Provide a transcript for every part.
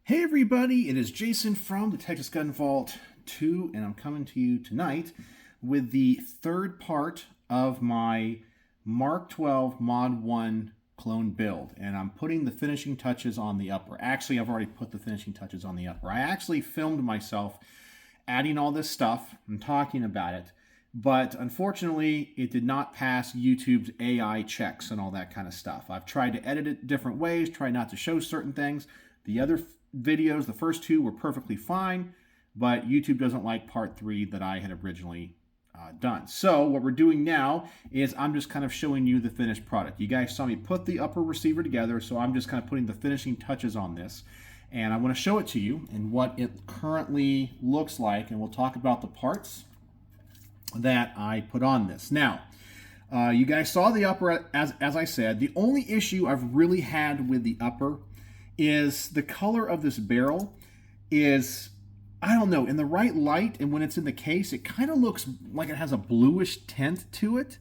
Hey everybody, it is Jason from the Texas Gun Vault 2, and I'm coming to you tonight with the third part of my Mark 12 Mod 1 clone build. And I'm putting the finishing touches on the upper. Actually, I've already put the finishing touches on the upper. I actually filmed myself adding all this stuff and talking about it, but unfortunately, it did not pass YouTube's AI checks and all that kind of stuff. I've tried to edit it different ways, try not to show certain things. The other videos, the first two, were perfectly fine, but YouTube doesn't like part 3 that I had originally done. So what we're doing now is I'm just kind of showing you the finished product. You guys saw me put the upper receiver together, so I'm just kind of putting the finishing touches on this. And I want to show it to you and what it currently looks like, and we'll talk about the parts that I put on this. Now, you guys saw the upper, as I said. The only issue I've really had with the upper is the color of this barrel is, I don't know, in the right light and when it's in the case, it kind of looks like it has a bluish tint to it.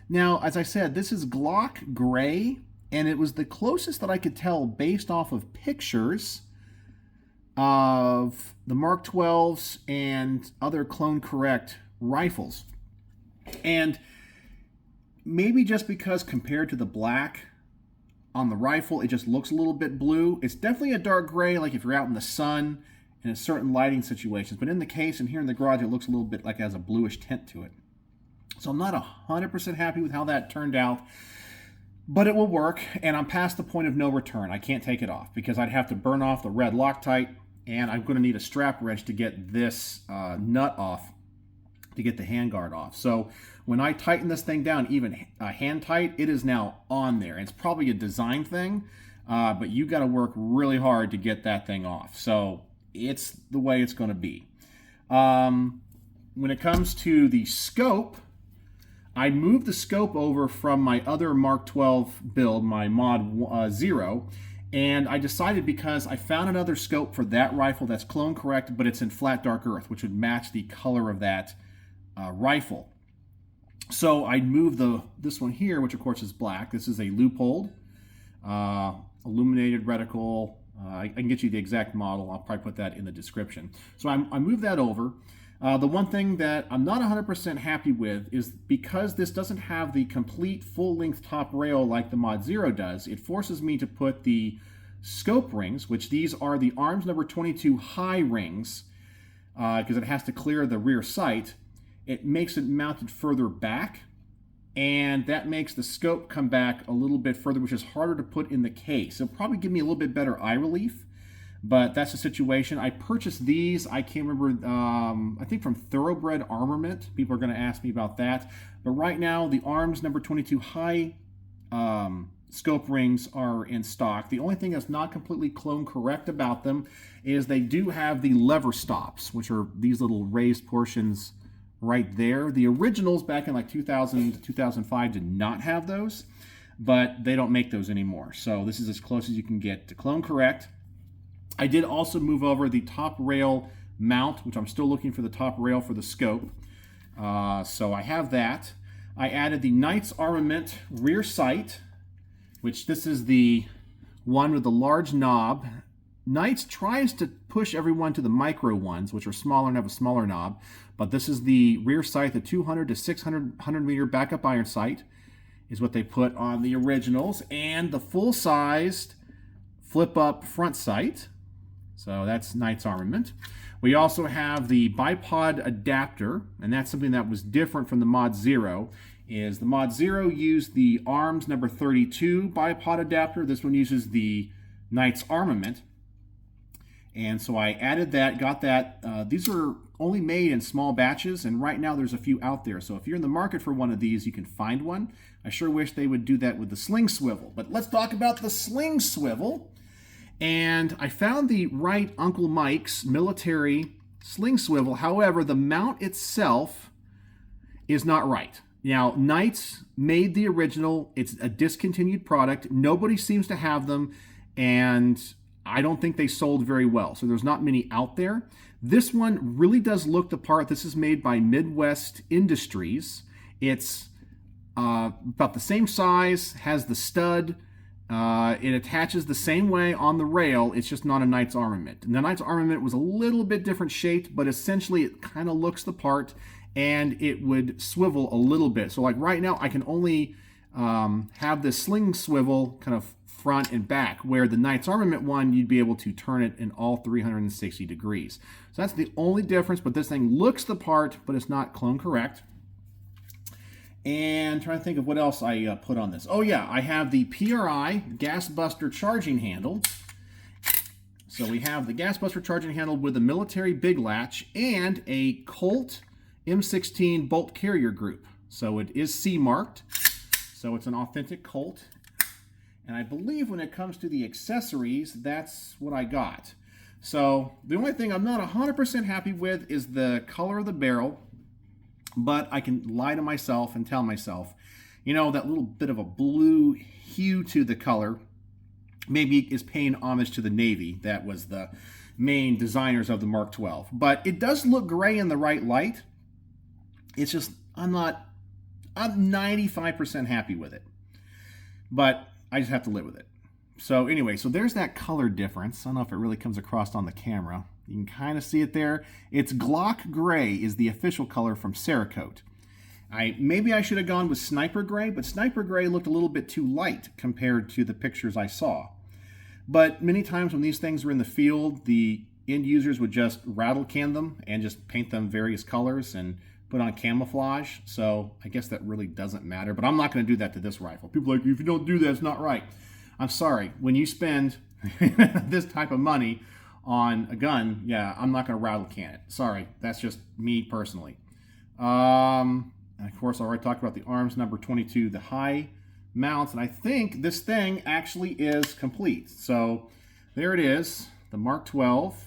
Now, as I said, this is Glock gray, and it was the closest that I could tell based off of pictures of the Mark 12s and other clone correct rifles. And maybe just because compared to the black on the rifle, it just looks a little bit blue. It's definitely a dark gray, like if you're out in the sun in a certain lighting situations. But in the case and here in the garage, it looks a little bit like it has a bluish tint to it. So I'm not 100% happy with how that turned out, but it will work. And I'm past the point of no return. I can't take it off because I'd have to burn off the red Loctite, and I'm going to need a strap wrench to get this nut off, to get the handguard off. So when I tighten this thing down, even hand tight, it is now on there. It's probably a design thing, but you got to work really hard to get that thing off. So it's the way it's going to be. When it comes to the scope, I moved the scope over from my other Mark 12 build, my Mod 0, and I decided, because I found another scope for that rifle that's clone correct, but it's in flat dark earth, which would match the color of that rifle. So I moved this one here, which of course is black. This is a Leupold illuminated reticle. I can get you the exact model. I'll probably put that in the description. So I moved that over. The one thing that I'm not 100% happy with is, because this doesn't have the complete full-length top rail like the Mod 0 does, it forces me to put the scope rings, which these are the A.R.M.S number 22 high rings, because it has to clear the rear sight. It makes it mounted further back, and that makes the scope come back a little bit further, which is harder to put in the case. It'll probably give me a little bit better eye relief, but that's the situation. I purchased these, I can't remember, I think from Thoroughbred Armament. People are going to ask me about that. But right now, the A.R.M.S number 22 high scope rings are in stock. The only thing that's not completely clone correct about them is they do have the lever stops, which are these little raised portions right there. The originals back in like 2000 to 2005 did not have those, but they don't make those anymore. So this is as close as you can get to clone correct. I did also move over the top rail mount, which I'm still looking for the top rail for the scope. So I have that. I added the Knights Armament rear sight, which this is the one with the large knob. Knights tries to push everyone to the micro ones, which are smaller and have a smaller knob, but this is the rear sight, the 200 to 600 meter backup iron sight is what they put on the originals, and the full-sized flip-up front sight. So that's Knights Armament. We also have the bipod adapter, and that's something that was different from the Mod 0. Is the Mod 0 used the A.R.M.S number 32 bipod adapter. This one uses the Knights Armament. And so I added that, got that. These are only made in small batches, and right now there's a few out there. So if you're in the market for one of these, you can find one. I sure wish they would do that with the sling swivel. But let's talk about the sling swivel. And I found the right Uncle Mike's military sling swivel. However, the mount itself is not right. Now, Knights made the original. It's a discontinued product. Nobody seems to have them, and I don't think they sold very well. So there's not many out there. This one really does look the part. This is made by Midwest Industries. It's about the same size, has the stud, It attaches the same way on the rail. It's just not a Knight's Armament. And the Knight's Armament was a little bit different shaped, but essentially it kind of looks the part, and it would swivel a little bit. So like right now, I can only have this sling swivel kind of front and back, where the Knight's Armament one, you'd be able to turn it in all 360 degrees. So that's the only difference, but this thing looks the part, but it's not clone correct. And trying to think of what else I put on this. Oh yeah, I have the PRI gas buster charging handle. So we have the gas buster charging handle with a military big latch and a Colt M16 bolt carrier group. So it is C marked. So it's an authentic Colt. And I believe when it comes to the accessories, that's what I got. So the only thing I'm not 100% happy with is the color of the barrel. But I can lie to myself and tell myself, you know, that little bit of a blue hue to the color maybe is paying homage to the Navy. That was the main designers of the Mark 12. But it does look gray in the right light. It's just, I'm 95% happy with it. But I just have to live with it. So anyway, so there's that color difference. I don't know if it really comes across on the camera. You can kind of see it there. It's Glock Gray is the official color from Cerakote. Maybe I should have gone with Sniper Gray, but Sniper Gray looked a little bit too light compared to the pictures I saw. But many times when these things were in the field, the end users would just rattle can them and just paint them various colors and put on camouflage. So I guess that really doesn't matter, but I'm not going to do that to this rifle. People are like, if you don't do that, it's not right. I'm sorry. When you spend this type of money on a gun, yeah, I'm not going to rattle can it. Sorry, that's just me personally. And of course, I already talked about the A.R.M.S number 22, the high mounts, and I think this thing actually is complete. So there it is, the Mark 12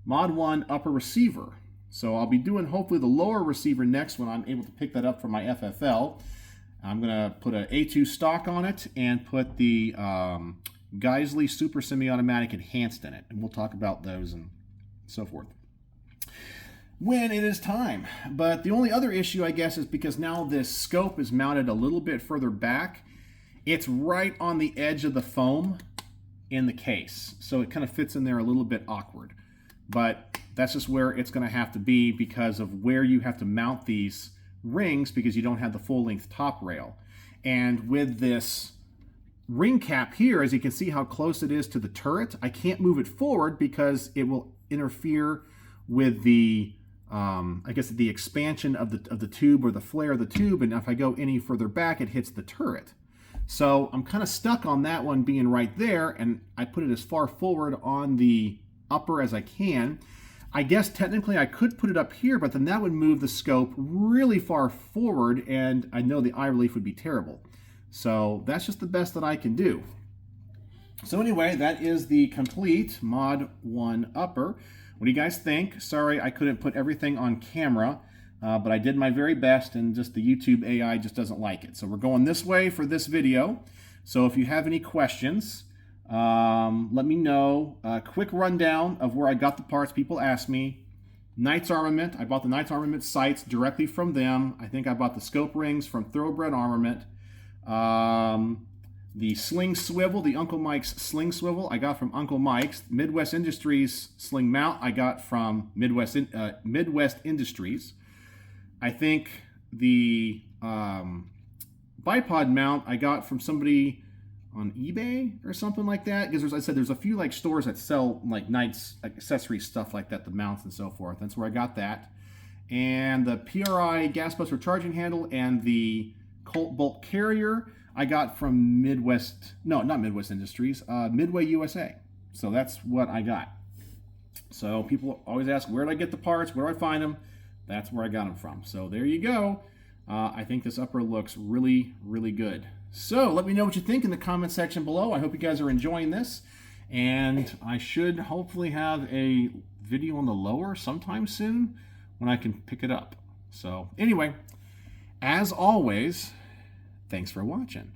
Mod 1 upper receiver. So I'll be doing hopefully the lower receiver next when I'm able to pick that up for my FFL. I'm going to put an A2 stock on it and put the Geisley Super Semi-Automatic Enhanced in it. And we'll talk about those and so forth when it is time. But the only other issue, I guess, is because now this scope is mounted a little bit further back. It's right on the edge of the foam in the case. So it kind of fits in there a little bit awkward. But that's just where it's going to have to be because of where you have to mount these rings, because you don't have the full-length top rail. And with this ring cap here, as you can see how close it is to the turret, I can't move it forward because it will interfere with the I guess the expansion of the tube or the flare of the tube, and if I go any further back, it hits the turret. So I'm kind of stuck on that one being right there, and I put it as far forward on the upper as I can. I guess technically I could put it up here, but then that would move the scope really far forward, and I know the eye relief would be terrible. So that's just the best that I can do. So anyway, that is the complete Mod 1 upper. What do you guys think? Sorry I couldn't put everything on camera, but I did my very best, and just the YouTube AI just doesn't like it. So we're going this way for this video. So if you have any questions, let me know. A quick rundown of where I got the parts. People ask me. Knight's Armament. I bought the Knight's Armament sights directly from them. I think I bought the scope rings from Thoroughbred Armament. The sling swivel, the Uncle Mike's sling swivel, I got from Uncle Mike's. Midwest Industries sling mount, I got from Midwest Industries. I think the bipod mount I got from somebody on eBay or something like that, because I said there's a few like stores that sell like Knight's accessory stuff like that, the mounts and so forth. That's where I got that. And the PRI gas buster charging handle and the Colt bolt carrier I got from Midway USA. So that's what I got. So people always ask, where did I get the parts? Where do I find them? That's where I got them from. So there you go. I think this upper looks really, really good. So let me know what you think in the comment section below. I hope you guys are enjoying this. And I should hopefully have a video on the lower sometime soon when I can pick it up. So anyway, as always, thanks for watching.